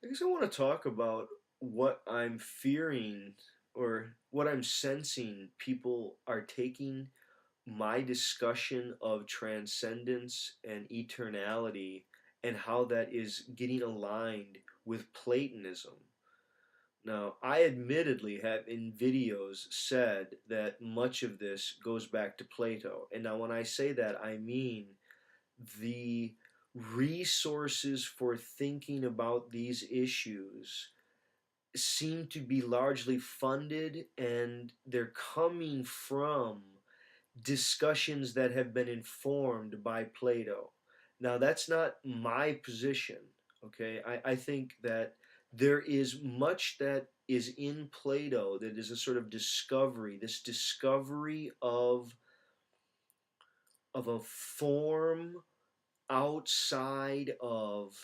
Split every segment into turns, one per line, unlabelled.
I guess I want to talk about what I'm fearing or what I'm sensing people are taking my discussion of transcendence and eternality and how that is getting aligned with Platonism. Now, I admittedly have in videos said that much of this goes back to Plato. And now, when I say that, I mean the resources for thinking about these issues seem to be largely funded and they're coming from discussions that have been informed by Plato. Now, that's not my position, okay? I think that there is much that is in Plato that is a sort of discovery, this discovery of a form outside of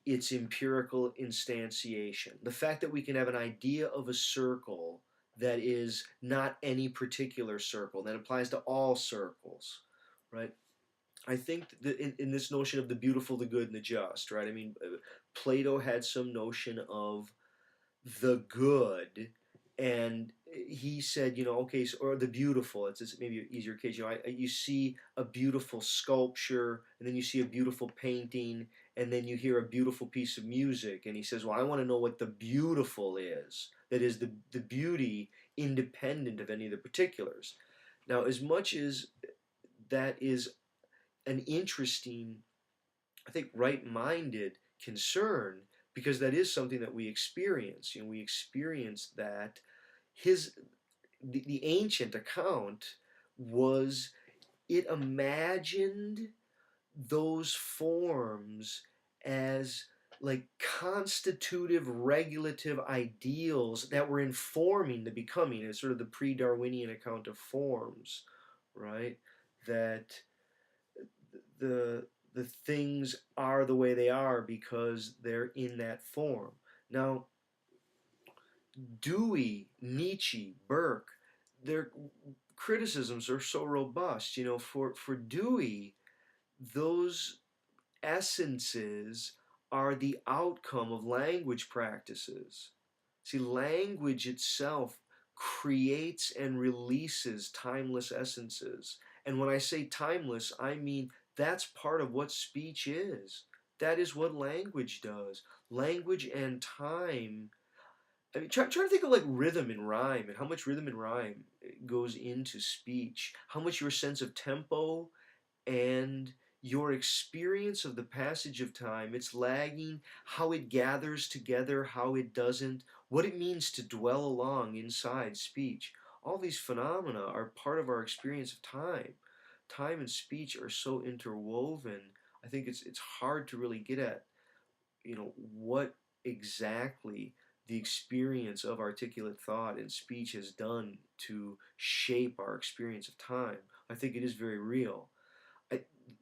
its empirical instantiation. The fact that we can have an idea of a circle that is not any particular circle, that applies to all circles, right? I think that in this notion of the beautiful, the good, and the just, right? I mean, Plato had some notion of the good, and he said, okay, so, or the beautiful. It's just maybe an easier case. You see a beautiful sculpture, and then you see a beautiful painting, and then you hear a beautiful piece of music, and he says, well, I want to know what the beautiful is. That is the beauty independent of any of the particulars. Now, as much as that is an interesting, I think, right-minded concern, because that is something that we experience. We experience that his the ancient account was, it imagined those forms as like constitutive regulative ideals that were informing the becoming. It's sort of the pre-Darwinian account of forms, right? That the things are the way they are because they're in that form. Now, Dewey, Nietzsche, Burke, their criticisms are so robust. For Dewey, those essences are the outcome of language practices. See, language itself creates and releases timeless essences. And when I say timeless, I mean that's part of what speech is. That is what language does. Language and time. I mean, try to think of like rhythm and rhyme and how much rhythm and rhyme goes into speech. How much your sense of tempo and your experience of the passage of time, its lagging, how it gathers together, how it doesn't, what it means to dwell along inside speech. All these phenomena are part of our experience of time. Time and speech are so interwoven. I think it's hard to really get at, what exactly the experience of articulate thought and speech has done to shape our experience of time. I think it is very real.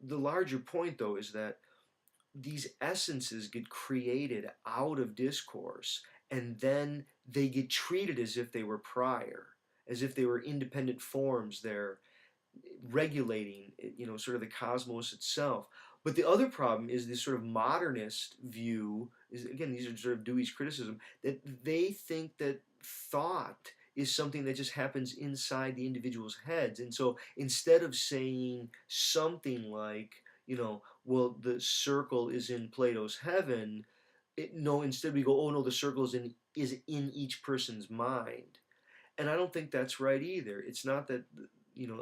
The larger point, though, is that these essences get created out of discourse and then they get treated as if they were prior, as if they were independent forms. They're regulating, sort of the cosmos itself. But the other problem is this sort of modernist view, is again, these are sort of Dewey's criticism, that they think that thought is something that just happens inside the individual's heads. And so instead of saying something like, well, the circle is in Plato's heaven, no, instead we go, oh no, the circle is in each person's mind. And I don't think that's right either. It's not that,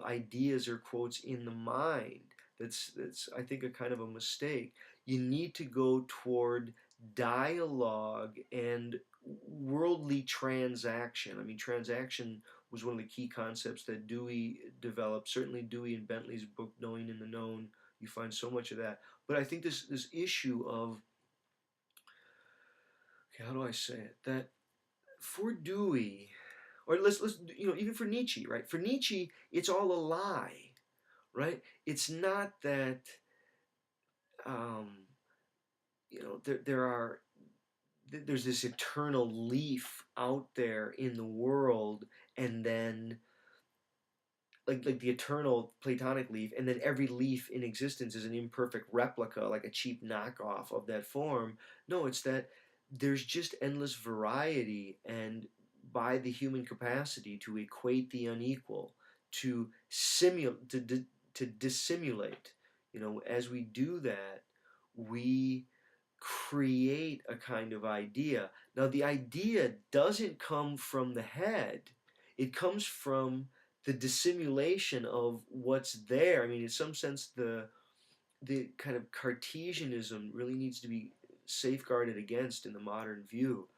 ideas or quotes in the mind. That's I think a kind of a mistake. You need to go toward dialogue and worldly transaction. I mean, transaction was one of the key concepts that Dewey developed. Certainly, Dewey in Bentley's book Knowing in the Known, you find so much of that. But I think this issue of, okay, how do I say it? That for Dewey, or let's even for Nietzsche, right? For Nietzsche, it's all a lie, right? It's not that um, there's this eternal leaf out there in the world, and then like the eternal Platonic leaf, and then every leaf in existence is an imperfect replica, like a cheap knockoff of that form. No, it's that there's just endless variety, and by the human capacity to equate the unequal, to simulate, to dissimulate, as we do that, we create a kind of idea. Now, the idea doesn't come from the head, it comes from the dissimulation of what's there. I mean, in some sense, the kind of Cartesianism really needs to be safeguarded against in the modern view.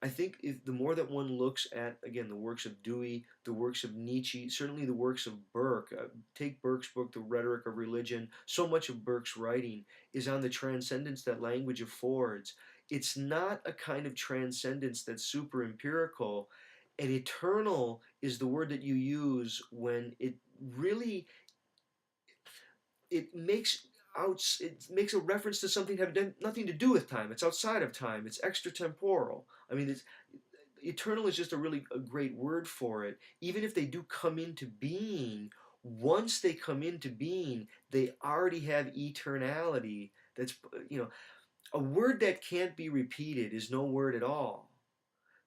I think if the more that one looks at, again, the works of Dewey, the works of Nietzsche, certainly the works of Burke, take Burke's book, The Rhetoric of Religion, so much of Burke's writing is on the transcendence that language affords. It's not a kind of transcendence that's super empirical. And eternal is the word that you use when it really, it makes a reference to something having nothing to do with time. It's outside of time. It's extratemporal. I mean, eternal is just a great word for it. Even if they do come into being, once they come into being, they already have eternality. That's a word that can't be repeated is no word at all.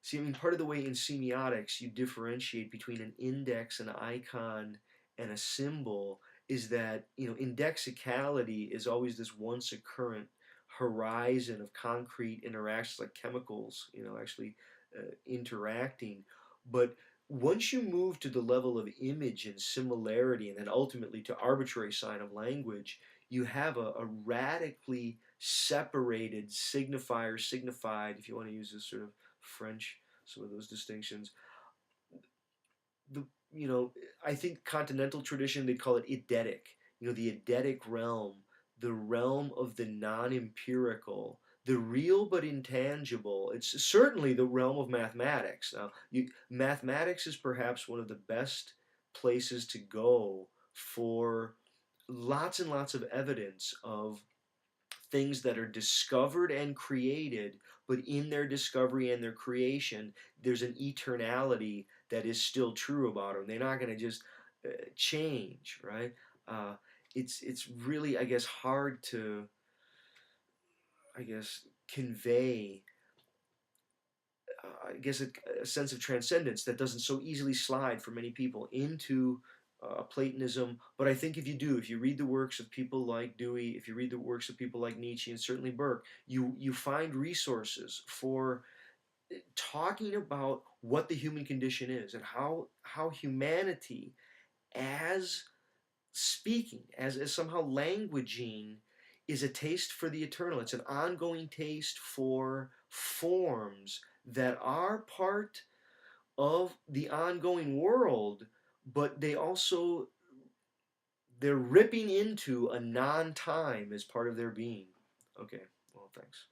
See, I mean, part of the way in semiotics you differentiate between an index, an icon, and a symbol is that, indexicality is always this once occurrent horizon of concrete interactions like chemicals, actually interacting. But once you move to the level of image and similarity, and then ultimately to arbitrary sign of language, you have a radically separated signifier, signified, if you want to use this sort of French, some of those distinctions. The I think continental tradition they'd call it eidetic. The eidetic realm, the realm of the non-empirical, the real but intangible. It's certainly the realm of mathematics. Now, mathematics is perhaps one of the best places to go for lots and lots of evidence of things that are discovered and created, but in their discovery and their creation, there's an eternality that is still true about them. They're not going to just change, right? Uh, it's really, I guess, hard to, I guess, convey, I guess, a sense of transcendence that doesn't so easily slide for many people into Platonism. But I think if you do, if you read the works of people like Dewey, if you read the works of people like Nietzsche and certainly Burke, you find resources for talking about what the human condition is and how humanity as speaking, as somehow languaging, is a taste for the eternal. It's an ongoing taste for forms that are part of the ongoing world, but they're ripping into a non-time as part of their being. Okay, well, thanks.